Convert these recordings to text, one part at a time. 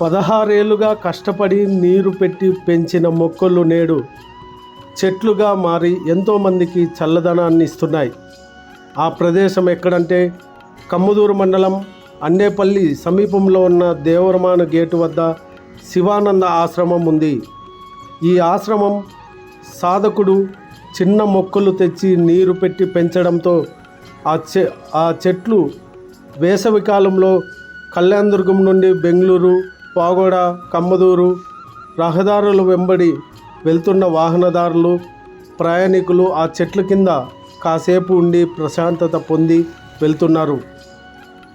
16 ఏళ్ళుగా కష్టపడి నీరు పెట్టి పెంచిన మొక్కలు నేడు చెట్లుగా మారి ఎంతోమందికి చల్లదనాన్ని ఇస్తున్నాయి. ఆ ప్రదేశం ఎక్కడంటే కమ్మదూరు మండలం అండేపల్లి సమీపంలో ఉన్న దేవరమాన గేటు వద్ద శివానంద ఆశ్రమం ఉంది. ఈ ఆశ్రమం సాధకుడు చిన్న మొక్కలు తెచ్చి నీరు పెట్టి పెంచడంతో ఆ చెట్లు వేసవి కాలంలో కళ్యాణదుర్గం నుండి బెంగళూరు, పాగోడ, కమ్మదూరు రహదారుల వెంబడి వెళ్తున్న వాహనదారులు, ప్రయాణికులు ఆ చెట్ల కింద కాసేపు ఉండి ప్రశాంతత పొంది వెళ్తున్నారు.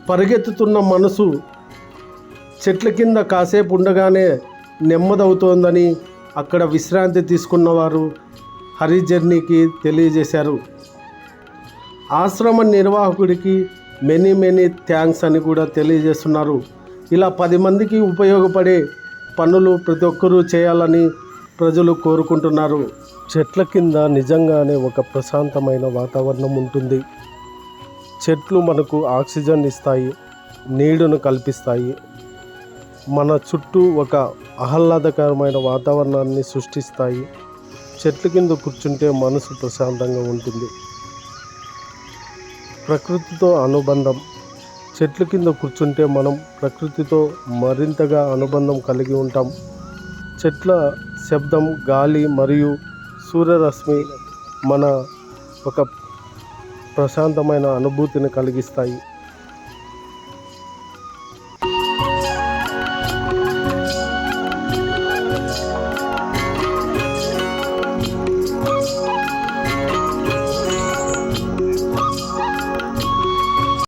పరిగెత్తుతున్న మనసు చెట్ల కింద కాసేపు ఉండగానే నెమ్మదవుతోందని అక్కడ విశ్రాంతి తీసుకున్నవారు హరి జర్నీకి తెలియజేశారు. ఆశ్రమ నిర్వాహకుడికి మెనీ థ్యాంక్స్ అని కూడా తెలియజేస్తున్నారు. ఇలా 10 మందికి ఉపయోగపడే పనులు ప్రతి ఒక్కరూ చేయాలని ప్రజలు కోరుకుంటున్నారు. చెట్ల కింద నిజంగానే ఒక ప్రశాంతమైన వాతావరణం ఉంటుంది. చెట్లు మనకు ఆక్సిజన్ ఇస్తాయి, నీడను కల్పిస్తాయి, మన చుట్టూ ఒక ఆహ్లాదకరమైన వాతావరణాన్ని సృష్టిస్తాయి. చెట్ల కింద కూర్చుంటే మనసు ప్రశాంతంగా ఉంటుంది. ప్రకృతితో అనుబంధం. చెట్ల కింద కూర్చుంటే మనం ప్రకృతితో మరింతగా అనుబంధం కలిగి ఉంటాం. చెట్ల శబ్దం, గాలి మరియు సూర్యరశ్మి మన ఒక ప్రశాంతమైన అనుభూతిని కలిగిస్తాయి.